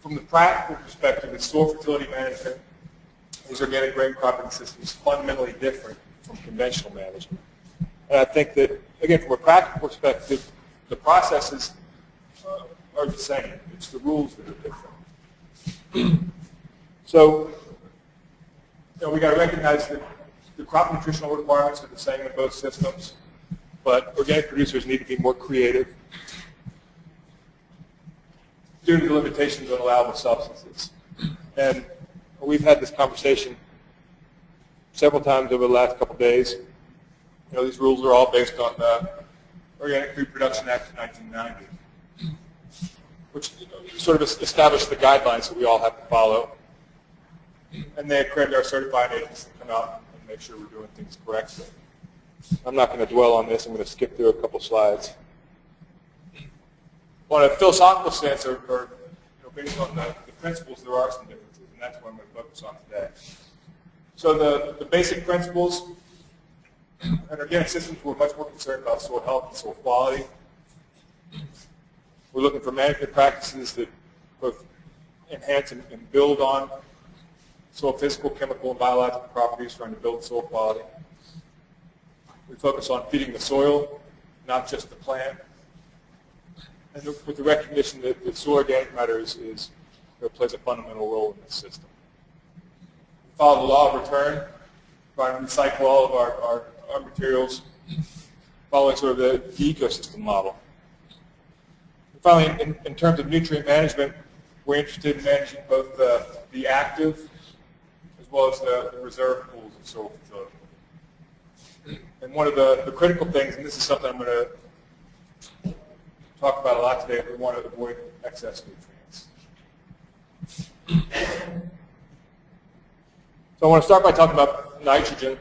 from the practical perspective, it's soil fertility management. These organic grain cropping systems fundamentally different from conventional management. And I think that, again, from a practical perspective, the processes are the same. It's the rules that are different. So, we got to recognize that the crop nutritional requirements are the same in both systems, but organic producers need to be more creative due to the limitations on allowable substances. And we've had this conversation several times over the last couple of days. These rules are all based on the Organic Food Production Act of 1990, which sort of established the guidelines that we all have to follow. And they accredit our certifying agents to come out and make sure we're doing things correctly. I'm not going to dwell on this. I'm going to skip through a couple slides. On a philosophical sense, or based on the principles, there are some differences, and that's what I'm going to focus on today. So the basic principles, in organic systems, we're much more concerned about soil health and soil quality. We're looking for management practices that both enhance and build on soil physical, chemical, and biological properties, trying to build soil quality. We focus on feeding the soil, not just the plant. And with the recognition that soil organic matter plays a fundamental role in this system. We follow the law of return, trying to recycle all of our materials, following sort of the ecosystem model. And finally, in terms of nutrient management, we're interested in managing both the active as well as the reserve pools of soil fertility. And one of the critical things, and this is something I'm going to talk about a lot today, if we want to avoid excess nutrients. So I want to start by talking about nitrogen.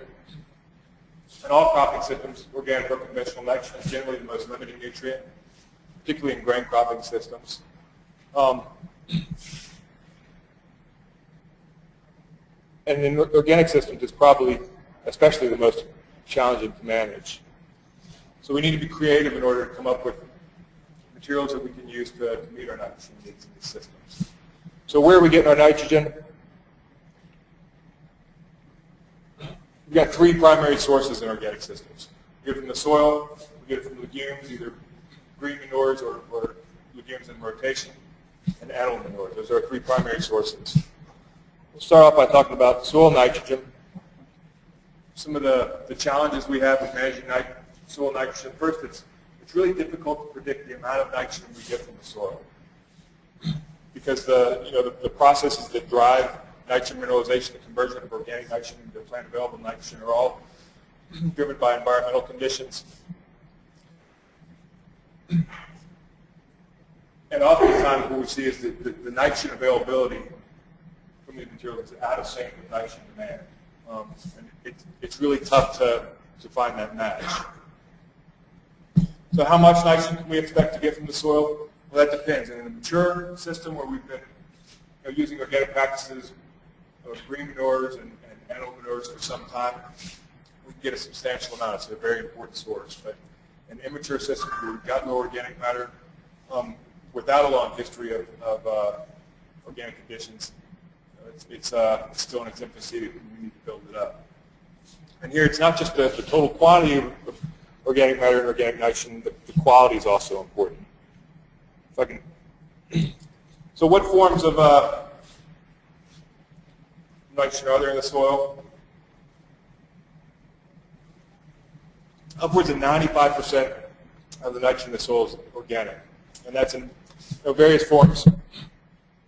In all cropping systems, organic or conventional, nitrogen is generally the most limited nutrient, particularly in grain cropping systems. And in organic systems, it's probably especially the most challenging to manage. So we need to be creative in order to come up with materials that we can use to meet our nitrogen needs in these systems. So where are we getting our nitrogen? We've got three primary sources in organic systems. We get it from the soil, we get it from legumes, either green manures or legumes in rotation, and animal manures. Those are our three primary sources. We'll start off by talking about soil nitrogen. Some of the challenges we have with managing soil nitrogen. First, it's really difficult to predict the amount of nitrogen we get from the soil, because the processes that drive nitrogen mineralization, the conversion of organic nitrogen into plant available nitrogen, are all driven by environmental conditions. And oftentimes what we see is that the nitrogen availability from these materials is out of sync with nitrogen demand. And it's really tough to find that match. So how much nitrogen can we expect to get from the soil? Well, that depends. And in a mature system where we've been using organic practices of green manures and animal manures for some time, we can get a substantial amount. It's a very important source. But in immature systems where we've got no organic matter, without a long history of organic conditions, it's still in its infancy. We need to build it up. And here it's not just the total quantity of organic matter and organic nitrogen, but the quality is also important. If I can. So what forms of nitrogen are there in the soil? Upwards of 95% of the nitrogen in the soil is organic, and that's in various forms.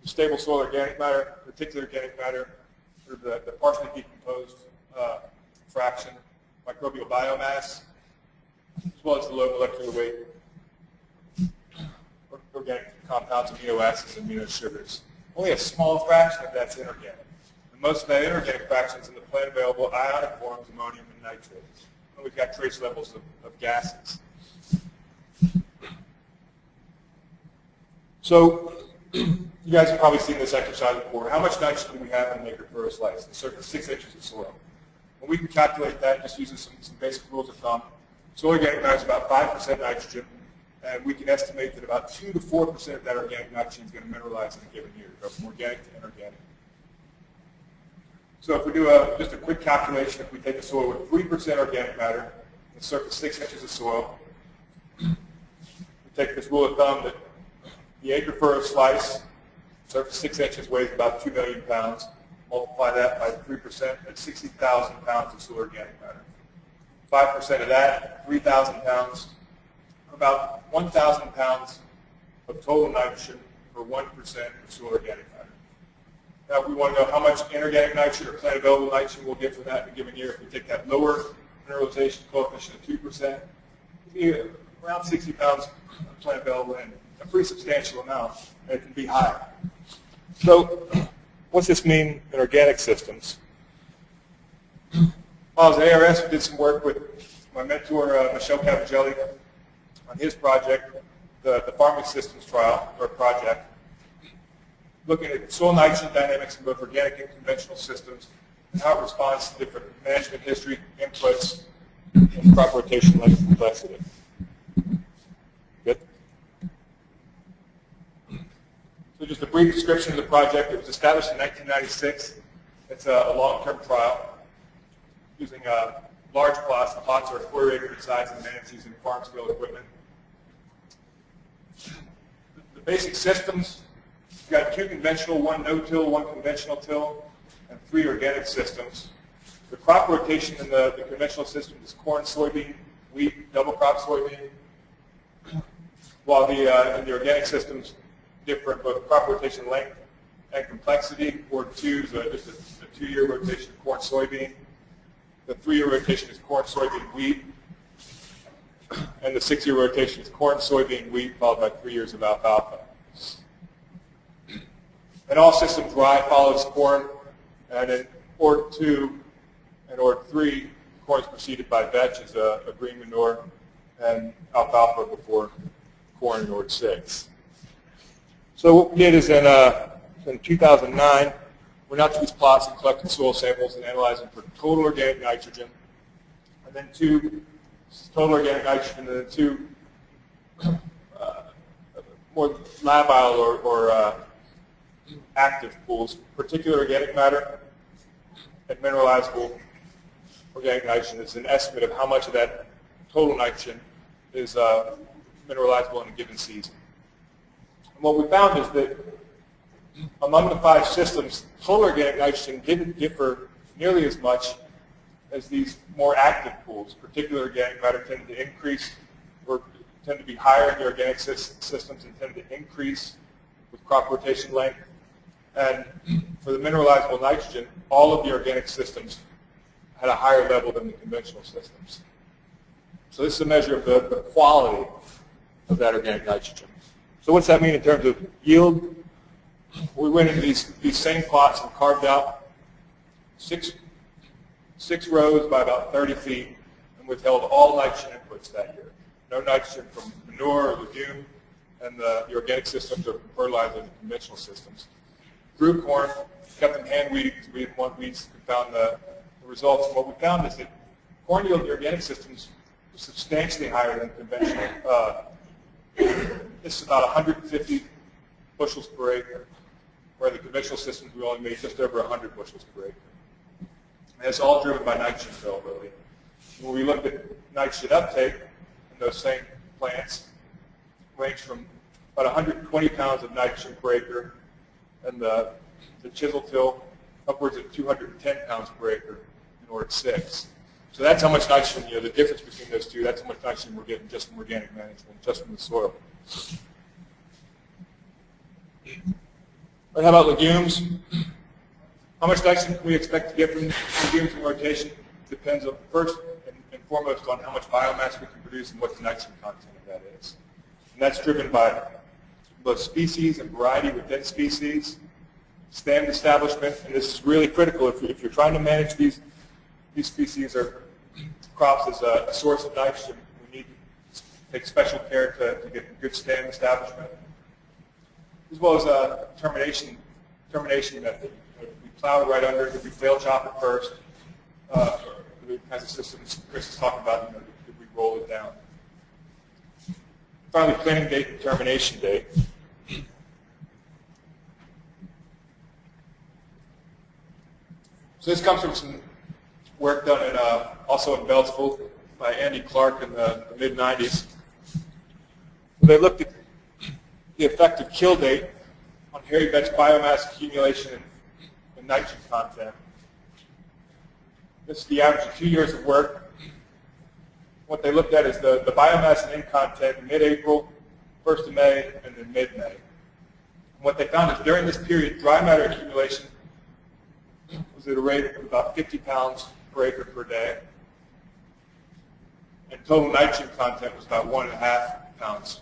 Stable soil organic matter, particular organic matter, sort of the partially decomposed fraction, microbial biomass, as well as the low molecular weight organic compounds, amino acids, and amino sugars. Only a small fraction of that's inorganic. And most of that inorganic fraction is in the plant available ionic forms, ammonium and nitrate. And we've got trace levels of gases. So you guys have probably seen this exercise before. How much nitrogen do we have in an acre per slice? It's circa 6 inches of soil. And we can calculate that just using some basic rules of thumb. Soil organic matter is about 5% nitrogen and we can estimate that about 2 to 4% of that organic nitrogen is going to mineralize in a given year, go from organic to inorganic. So if we do just a quick calculation, if we take a soil with 3% organic matter and surface 6 inches of soil, we take this rule of thumb that the acre for a slice, surface 6 inches, weighs about 2 million pounds. Multiply that by 3%, that's 60,000 pounds of soil organic matter. 5% of that, 3,000 pounds, about 1,000 pounds of total nitrogen for 1% of soil organic matter. Now, if we want to know how much inorganic nitrogen or plant available nitrogen we'll get from that in a given year, if we take that lower mineralization coefficient of 2%, we get around 60 pounds of plant available and a pretty substantial amount, and it can be higher. So, what's this mean in organic systems? While I was at ARS, we did some work with my mentor, Michelle Cavagelli, on his project, the Farming Systems Trial, or project, looking at soil nitrogen dynamics in both organic and conventional systems and how it responds to different management history, inputs, and crop rotation length and complexity. Good? So just a brief description of the project. It was established in 1996. It's a long-term trial using large plots. The plots are a quarter-acre in size and managed using farm-scale equipment. The basic systems, you've got 2 conventional, 1 no-till, 1 conventional till, and 3 organic systems. The crop rotation in the conventional system is corn, soybean, wheat, double crop soybean, while in the organic systems differ in both crop rotation length and complexity. Or 2 is just a 2-year rotation of corn, soybean. The 3-year rotation is corn, soybean, wheat. And the 6-year rotation is corn, soybean, wheat, followed by 3 years of alfalfa. And all systems rye follows corn, and in Ord 2 and Ord 3, corn is preceded by vetch as a green manure, and alfalfa before corn in Ord 6. So what we did is in 2009, went out to these plots and collected soil samples and analyzed them for total organic nitrogen, and then 2 total organic nitrogen, and then 2 more labile or active pools, particular organic matter and mineralizable organic nitrogen. Is an estimate of how much of that total nitrogen is mineralizable in a given season. And what we found is that among the 5 systems, total organic nitrogen didn't differ nearly as much as these more active pools. Particular organic matter tended to increase or tend to be higher in the organic systems and tend to increase with crop rotation length. And for the mineralizable nitrogen, all of the organic systems had a higher level than the conventional systems. So this is a measure of the quality of that organic nitrogen. So what's that mean in terms of yield? We went into these same plots and carved out six rows by about 30 feet and withheld all nitrogen inputs that year. No nitrogen from manure or legume, and the organic systems or fertilizer and the conventional systems. Grew corn, kept them hand weeded because we didn't want weeds to confound the results. And what we found is that corn yield in the organic systems was substantially higher than conventional. This is about 150 bushels per acre, where the conventional systems we only made just over 100 bushels per acre. And it's all driven by nitrogen availability. When we looked at nitrogen uptake in those same plants, ranged from about 120 pounds of nitrogen per acre, and the chisel till upwards of 210 pounds per acre in Ord 6. So that's how much nitrogen, the difference between those two, that's how much nitrogen we're getting just from organic management, just from the soil. But how about legumes? How much nitrogen can we expect to get from legumes in rotation? Depends on, first and foremost, on how much biomass we can produce and what the nitrogen content of that is. And that's driven by both species and variety within species, stand establishment, and this is really critical if you're trying to manage these species or crops as a source of nitrogen. We need to take special care to get good stand establishment, as well as a termination method. We plow right under it, if we flail chop it first, the kinds of systems Chris is talking about, if we roll it down. If finally, planting date and termination date. So this comes from some work done in, also in Beltsville by Andy Clark in the mid-90s. They looked at the effective kill date on hairy vetch biomass accumulation and nitrogen content. This is the average of 2 years of work. What they looked at is the biomass and in content in mid-April, 1st of May, and then mid-May. What they found is during this period, dry matter accumulation was at a rate of about 50 pounds per acre per day, and total nitrogen content was about 1.5 pounds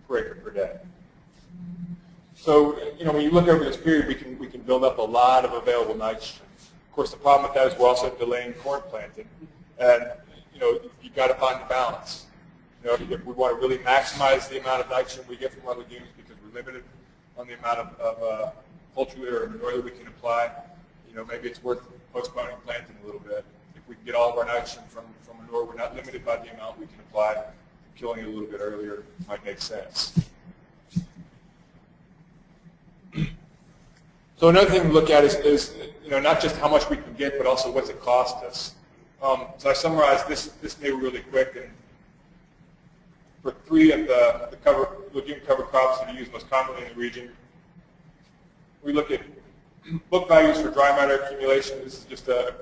per acre per day. So, when you look over this period, we can build up a lot of available nitrogen. Of course, the problem with that is we're also delaying corn planting, and you've got to find the balance. If we want to really maximize the amount of nitrogen we get from our legumes because we're limited on the amount of poultry litter or manure that we can apply, maybe it's worth postponing planting a little bit. If we can get all of our nitrogen from manure, we're not limited by the amount we can apply. Killing it a little bit earlier might make sense. So another thing to look at is not just how much we can get, but also what's it cost us. So I summarized this table really quick, and for 3 of the legume cover crops that are used most commonly in the region, we look at book values for dry matter accumulation. This is just a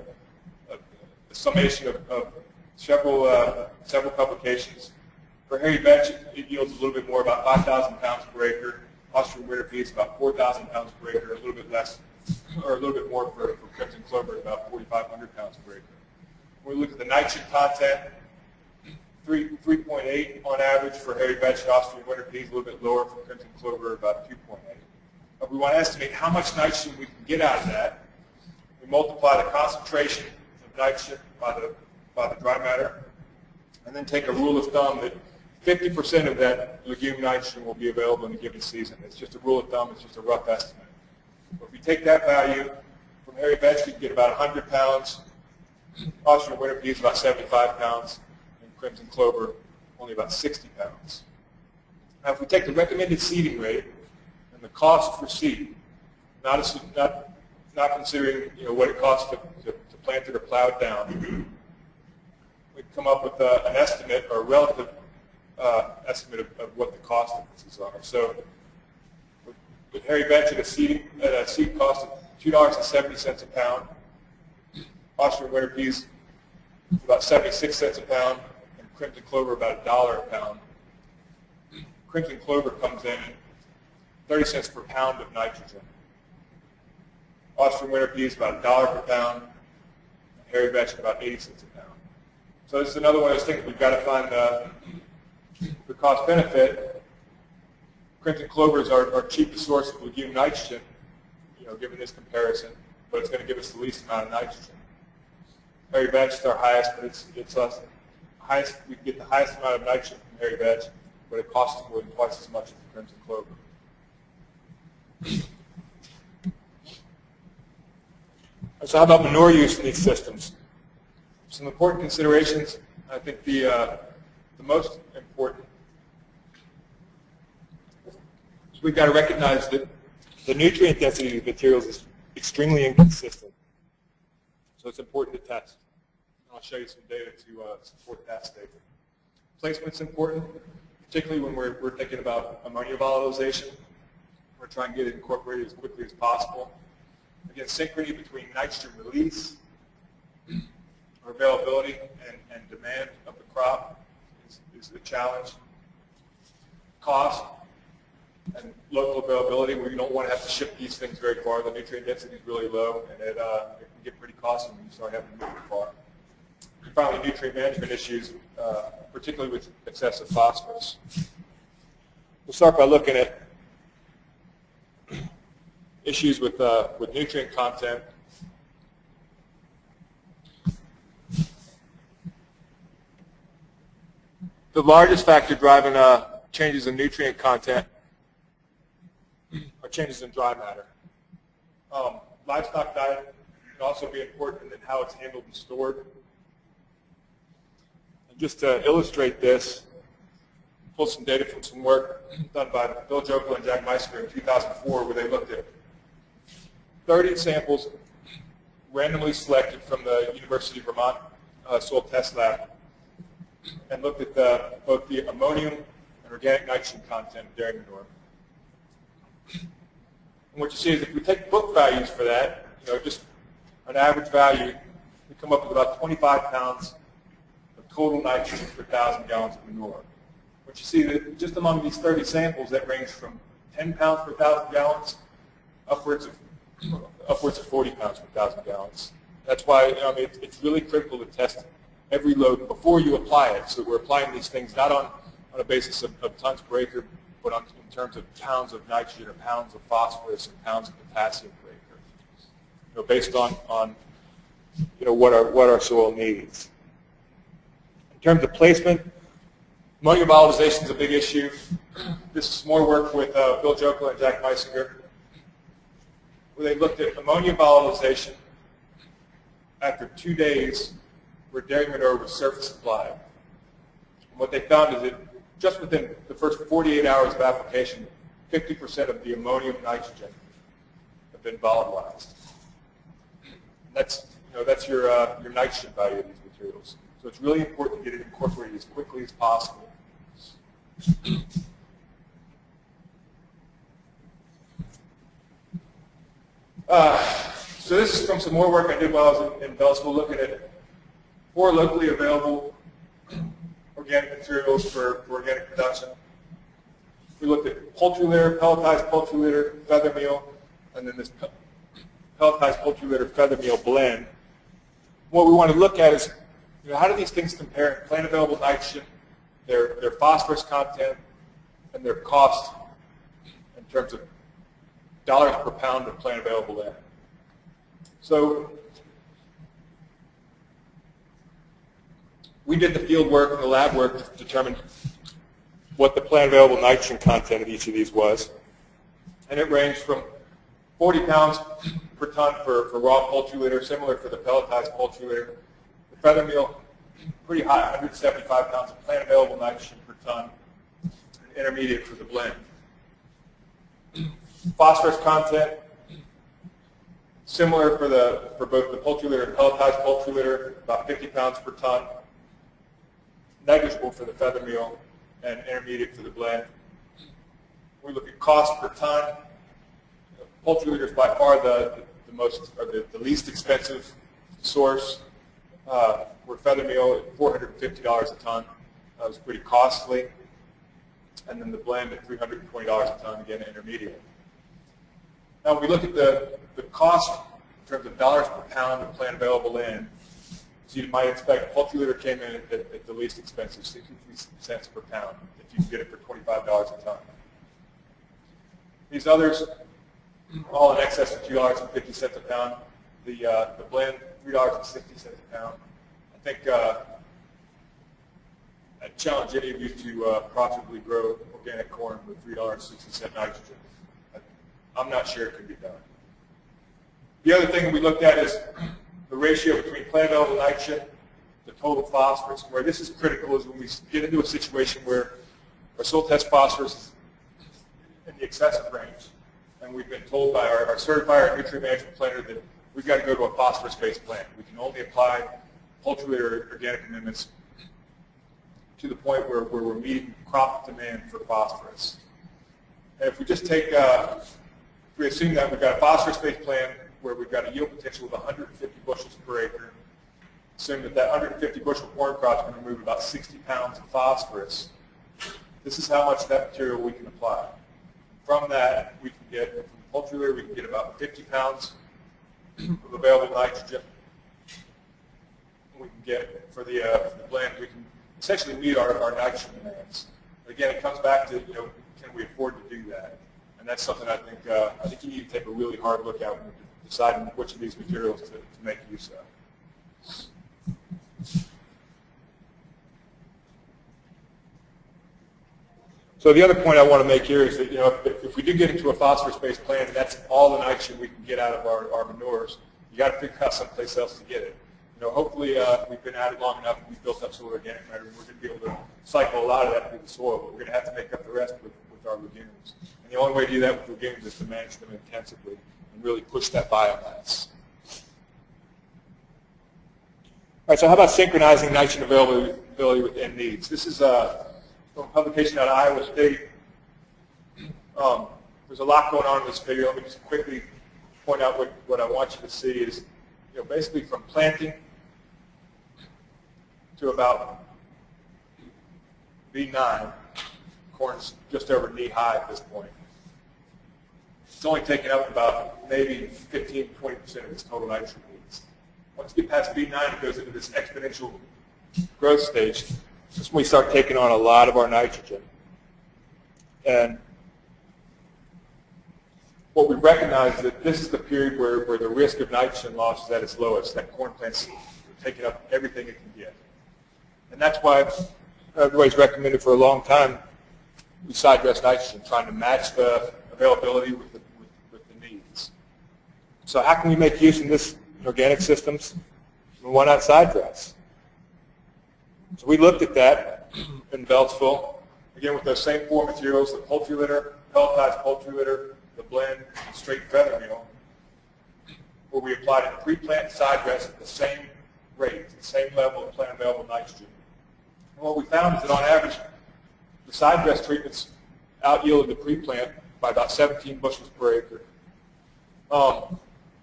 summation of several publications. For hairy vetch, it yields a little bit more, about 5,000 pounds per acre. Austrian winter peas, about 4,000 pounds per acre, a little bit less, or a little bit more for crimson clover, about 4,500 pounds per acre. When we look at the nitrogen content, 3.8 on average for hairy vetch and Austrian winter peas, a little bit lower for crimson clover, about 2.8. But we want to estimate how much nitrogen we can get out of that. We multiply the concentration of nitrogen by the dry matter, and then take a rule of thumb that 50% of that legume nitrogen will be available in a given season. It's just a rule of thumb. It's just a rough estimate. But if we take that value from hairy vetch, we can get about 100 pounds. Austrian winter peas about 75 pounds, and crimson clover only about 60 pounds. Now, if we take the recommended seeding rate and the cost for seed, not considering what it costs to plant it or plow it down, we come up with an estimate or a relative estimate of what the cost of this are. So with hairy vetch at a seed cost of $2.70 a pound, Austrian winter peas about 76 cents a pound, and crimson clover about $1 a pound. Crimson clover comes in at 30 cents per pound of nitrogen. Austrian winter peas about $1 per pound, and hairy vetch about 80 cents a pound. So this is another one of those things we've got to find the cost benefit. Crimson clover is our cheapest source of legume nitrogen, given this comparison, but it's going to give us the least amount of nitrogen. Hairy vetch is our highest, but it's less. We can get the highest amount of nitrogen from hairy vetch, but it costs more than twice as much as the crimson clover. So how about manure use in these systems? Some important considerations. I think the most important is we've got to recognize that the nutrient density of these materials is extremely inconsistent. So it's important to test. I'll show you some data to support that statement. Placement's important, particularly when we're thinking about ammonia volatilization. We're trying to get it incorporated as quickly as possible. Again, synchrony between nitrogen release or availability and demand of the crop is the challenge. Cost and local availability, where you don't want to have to ship these things very far. The nutrient density is really low, and it can get pretty costly when you start having to move it far. And finally, nutrient management issues, particularly with excessive phosphorus. We'll start by looking at issues with nutrient content. The largest factor driving changes in nutrient content are changes in dry matter. Livestock diet can also be important in how it's handled and stored. And just to illustrate this, pulled some data from some work done by Bill Jokel and Jack Meisinger in 2004, where they looked at 30 samples randomly selected from the University of Vermont Soil Test Lab, and looked at both the ammonium and organic nitrogen content of dairy manure. And what you see is if we take book values for that, just an average value, we come up with about 25 pounds of total nitrogen per 1,000 gallons of manure. But you see that just among these 30 samples, that range from 10 pounds per 1,000 gallons upwards of 40 pounds per 1,000 gallons. That's why it's really critical to test every load before you apply it. So we're applying these things not on a basis of tons per acre, but in terms of pounds of nitrogen or pounds of phosphorus and pounds of potassium per acre. Based on what our soil needs. In terms of placement, ammonium volatilization is a big issue. This is more work with Bill Jokel and Jack Meisinger, where they looked at ammonia volatilization after 2 days where dairy manure was surface applied. And what they found is that just within the first 48 hours of application, 50% of the ammonium nitrogen have been volatilized. That's your nitrogen value of these materials. So it's really important to get it incorporated as quickly as possible. So this is from some more work I did while I was in Beltsville, looking at 4 locally available organic materials for organic production. We looked at poultry litter, pelletized poultry litter, feather meal, and then this pelletized poultry litter feather meal blend. What we want to look at is how do these things compare in plant available nitrogen, their phosphorus content, and their cost in terms of dollars per pound of plant available land. So we did the field work and the lab work to determine what the plant available nitrogen content of each of these was. And it ranged from 40 pounds per ton for raw poultry litter, similar for the pelletized poultry litter. The feather meal, pretty high, 175 pounds of plant available nitrogen per ton, and intermediate for the blend. Phosphorus content, similar for both the poultry litter and pelletized poultry litter, about 50 pounds per ton. Negligible for the feather meal and intermediate for the blend. We look at cost per ton. Poultry litter is by far the least expensive source. Where feather meal at $450 a ton was pretty costly, and then the blend at $320 a ton, again intermediate. Now, when we look at the cost in terms of dollars per pound of plant available land, so you might expect poultry litter came in at the least expensive, 63 cents per pound, if you can get it for $25 a ton. These others, all in excess of $2.50 a pound. The blend, $3.60 a pound. I think I challenge any of you to profitably grow organic corn with $3.60 nitrogen. I'm not sure it can be done. The other thing we looked at is the ratio between plant available nitrogen to total phosphorus. Where this is critical is when we get into a situation where our soil test phosphorus is in the excessive range, and we've been told by our certifier and nutrient management planner that we've got to go to a phosphorus-based plan. We can only apply poultry litter organic amendments to the point where we're meeting crop demand for phosphorus. And if we just take, if we assume that we've got a phosphorus-based plan where we've got a yield potential of 150 bushels per acre, assume that 150 bushel corn crop is going to remove about 60 pounds of phosphorus, this is how much of that material we can apply. From that, we can get, from poultry litter, we can get about 50 pounds of available nitrogen. We can get, for the blend, we can essentially meet our nitrogen demands. But again, it comes back to, can we afford to do that? And that's something I think you need to take a really hard look at when you're deciding which of these materials to make use of. So the other point I want to make here is that if we do get into a phosphorus-based plant, and that's all the nitrogen we can get out of our manures, you got to figure out someplace else to get it. hopefully we've been at it long enough and we've built up soil organic matter, and we're going to be able to cycle a lot of that through the soil, but we're going to have to make up the rest with our legumes. And the only way to do that with legumes is to manage them intensively and really push that biomass. All right, so how about synchronizing nitrogen availability with end needs? This is from a publication out of Iowa State. There's a lot going on in this video. Let me just quickly point out what I want you to see is, basically from planting to about V9, corn's just over knee high at this point. It's only taken up about maybe 15, 20% of its total nitrogen needs. Once you get past V9, it goes into this exponential growth stage. This is when we start taking on a lot of our nitrogen. And what we recognize is that this is the period where the risk of nitrogen loss is at its lowest. That corn plant's taking up everything it can get. And that's why everybody's recommended for a long time we sidedress nitrogen, trying to match the availability with the needs. So how can we make use in this organic systems? Well, why not sidedress? So we looked at that in Beltsville, again with those same four materials, the poultry litter, pelletized poultry litter, the blend, and straight feather meal, where we applied a pre-plant sidedress at the same rate, the same level of plant available nitrogen. And what we found is that on average, the sidedress treatments out-yielded the pre-plant by about 17 bushels per acre.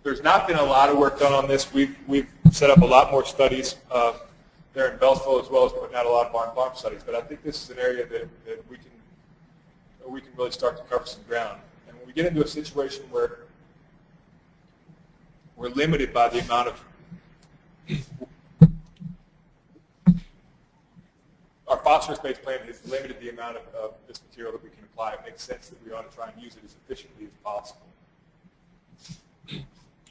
There's not been a lot of work done on this. We've set up a lot more studies there in Beltsville, as well as putting out a lot of barn farm studies. But I think this is an area that we can really start to cover some ground. And when we get into a situation where we're limited by the amount of our phosphorus-based plant has limited the amount of this material that we can apply, it makes sense that we ought to try and use it as efficiently as possible.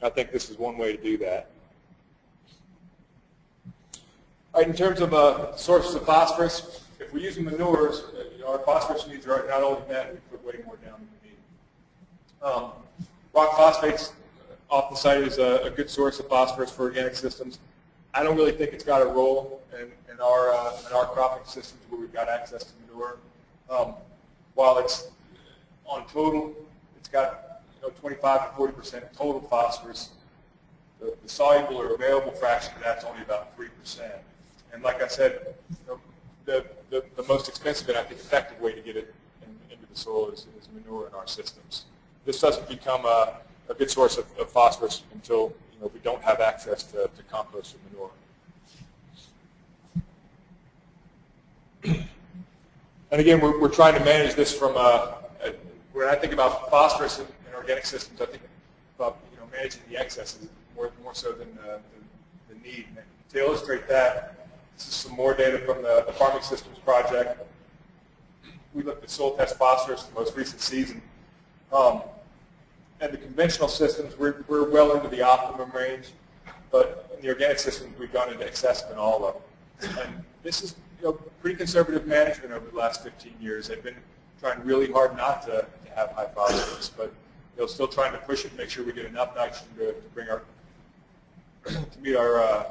I think this is one way to do that. All right, in terms of sources of phosphorus, if we're using manures, our phosphorus needs are not only met, we put way more down than we need. Rock phosphates often cited as a good source of phosphorus for organic systems. I don't really think it's got a role in our cropping systems where we've got access to manure. While it's on total, it's got 25 to 40% total phosphorus. The soluble or available fraction of that's only about 3%. And like I said, the most expensive and I think effective way to get it into the soil is manure in our systems. This doesn't become a good source of phosphorus until we don't have access to compost or manure. And again, we're trying to manage this from when I think about phosphorus in organic systems, I think about managing the excesses more so than the need. And to illustrate that, this is some more data from the Farming Systems Project. We looked at soil test phosphorus the most recent season. And the conventional systems, we're well into the optimum range, but in the organic systems, we've gone into excessive in all of them. And this is pretty conservative management over the last 15 years. They've been trying really hard not to have high phosphorus, but still trying to push it and make sure we get enough nitrogen to bring to meet our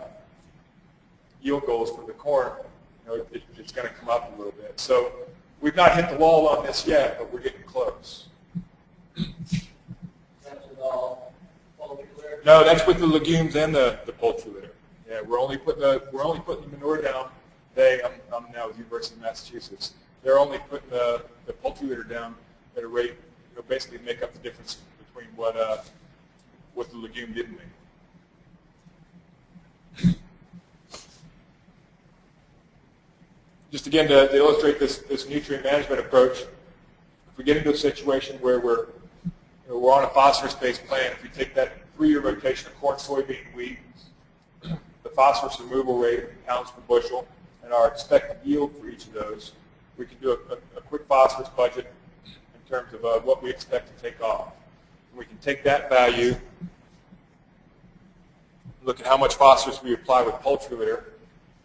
yield goals for the corn. It's going to come up a little bit. So we've not hit the wall on this yet, but we're getting close. That's with all poultry litter? No, that's with the legumes and the poultry litter. Yeah, we're only putting the manure down. I'm now with the University of Massachusetts. They're only putting the poultry litter down at a rate, basically make up the difference between what the legume didn't make. Just again to illustrate this nutrient management approach, if we get into a situation where we're on a phosphorus-based plant, if we take that 3-year rotation of corn, soybean, wheat, the phosphorus removal rate in pounds per bushel, and our expected yield for each of those, we can do a quick phosphorus budget in terms of what we expect to take off. And we can take that value, look at how much phosphorus we apply with poultry litter,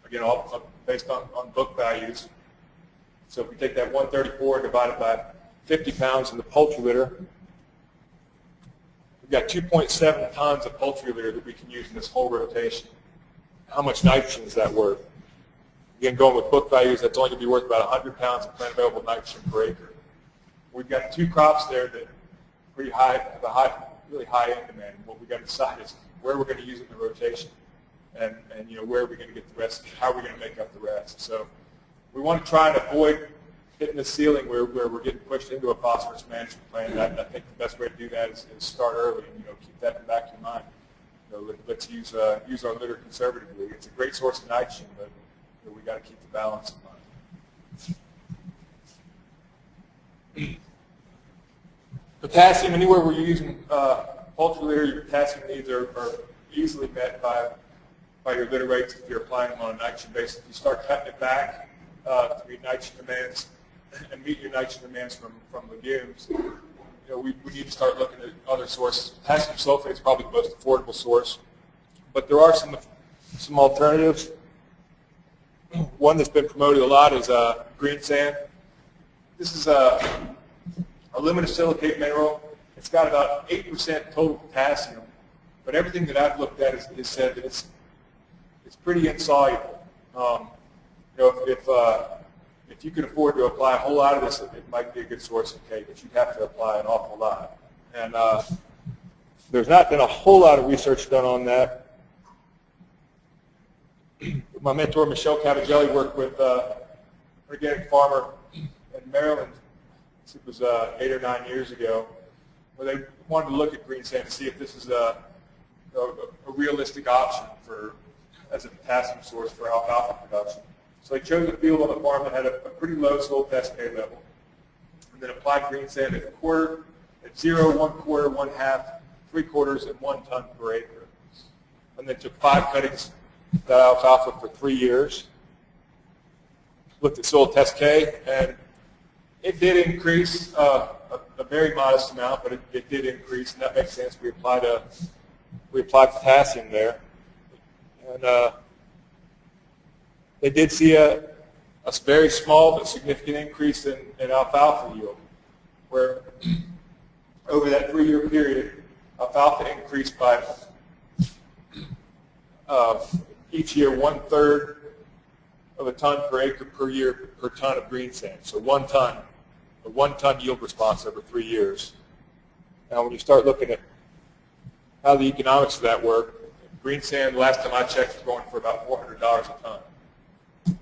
again, all based on book values. So if we take that 134 and divide it by 50 pounds in the poultry litter, we've got 2.7 tons of poultry litter that we can use in this whole rotation. how much nitrogen is that worth? Again, going with book values, that's only going to be worth about 100 pounds of plant available nitrogen per acre. We've got 2 crops there that pretty high, have a really high end demand. And what we've got to decide is where we're going to use it in the rotation, and where are we going to get the rest, how are we going to make up the rest. So we want to try and avoid hitting the ceiling where we're getting pushed into a phosphorus management plan. And I think the best way to do that is start early and keep that in the back of your mind. Let's use our litter conservatively. It's a great source of nitrogen, but we got to keep the balance in mind. Potassium, anywhere where you're using poultry litter, your potassium needs are easily met by your litter rates if you're applying them on a nitrogen basis. If you start cutting it back to meet nitrogen demands and meet your nitrogen demands from legumes, we need to start looking at other sources. Potassium sulfate is probably the most affordable source, but there are some alternatives. One that's been promoted a lot is Greensand. This is a aluminosilicate mineral. It's got about 8% total potassium, but everything that I've looked at has said that it's pretty insoluble. If you can afford to apply a whole lot of this, it might be a good source of K, but you'd have to apply an awful lot. And there's not been a whole lot of research done on that. My mentor, Michelle Cavagelli, worked with an organic farmer in Maryland. It was 8 or 9 years ago, where they wanted to look at Greensand to see if this is a realistic option as a potassium source for alfalfa production. So they chose a field on the farm that had a pretty low soil test K level, and then applied Greensand at 0, 1/4, 1/2, 3/4, and 1 ton per acre. And then took 5 cuttings of that alfalfa for 3 years. Looked at soil test K, and it did increase a very modest amount, but it did increase, and that makes sense. We applied potassium there, and they did see a very small but significant increase in alfalfa yield, where over that 3-year period, alfalfa increased by each year 1/3 of a ton per acre per year per ton of Greensand. So 1 ton. A 1 ton yield response over 3 years. Now, when you start looking at how the economics of that work, Greensand, last time I checked, was going for about $400 a ton.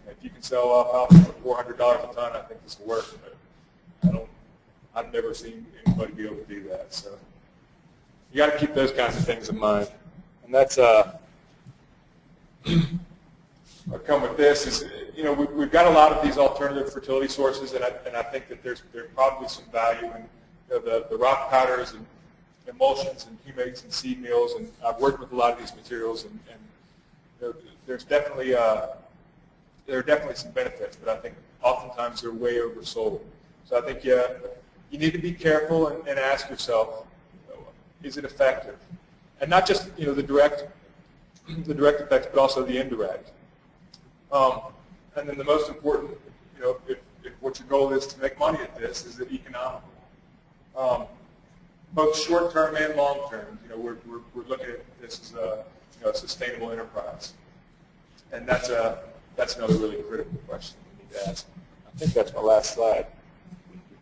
If you can sell alfalfa for $400 a ton, I think this will work. But I've never seen anybody be able to do that. So you got to keep those kinds of things in mind. And that's what come with this is, we've got a lot of these alternative fertility sources, and I think that there's probably some value in the rock powders and emulsions and humates and seed meals, and I've worked with a lot of these materials, and there are definitely some benefits, but I think oftentimes they're way oversold. So I think you need to be careful and ask yourself, is it effective? And not just the direct effects, but also the indirect. And then the most important, if what your goal is to make money at this, is it economical? Both short-term and long-term, we're looking at this as a sustainable enterprise, and that's another really critical question we need to ask. I think that's my last slide.